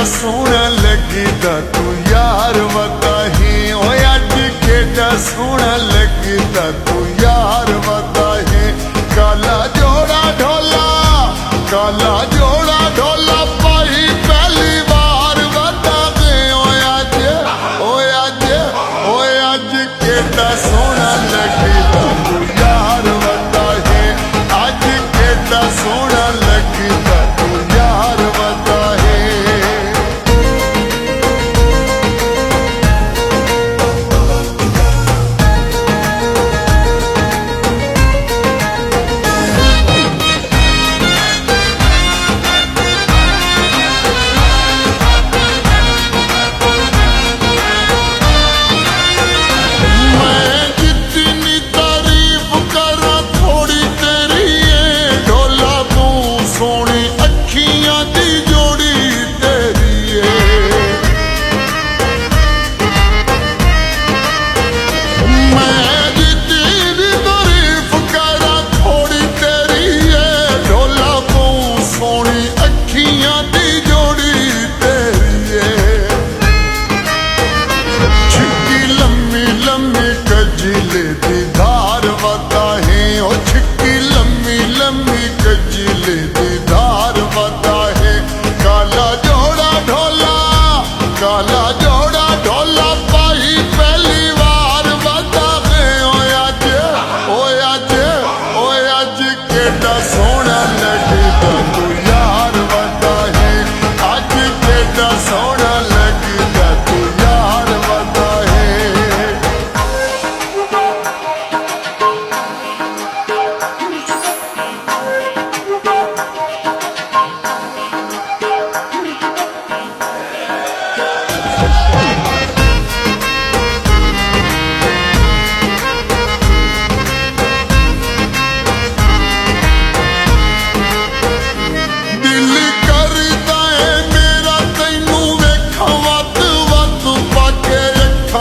सोहना लगदा तू यार वताही ओ अज केड़ा सोहना लगदा तू यार वताही काला जोड़ा ढोला काला जोड़ा ढोला पाई पहली बार वता दे ओ अज केड़ा सोहना लगदा तू यार वताही अज केड़ा सोहना लगदा तू यार वताही काला जोड़ा ढोला पाई पहली बार वता दे ओ अज केड़ा सोहना लगदा तू यार वताही अज केड़ा सोहना लगदा तू यार वताही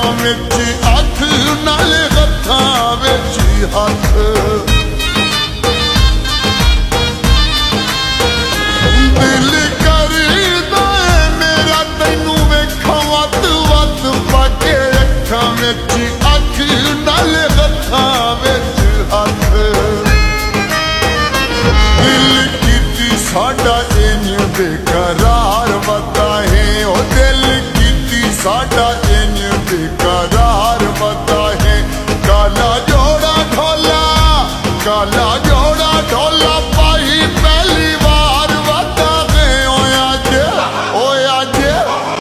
अख नाले हत्थां विच हथ दिल करदा मेरा तैनू वेखां वत वत पाके अखां विच अख नाले हत्थां विच हथ दिल कीती साडा इंज बेकरार वताही ओ दिल कीती साडा इंज बेकरार वताही काला जोड़ा ढोला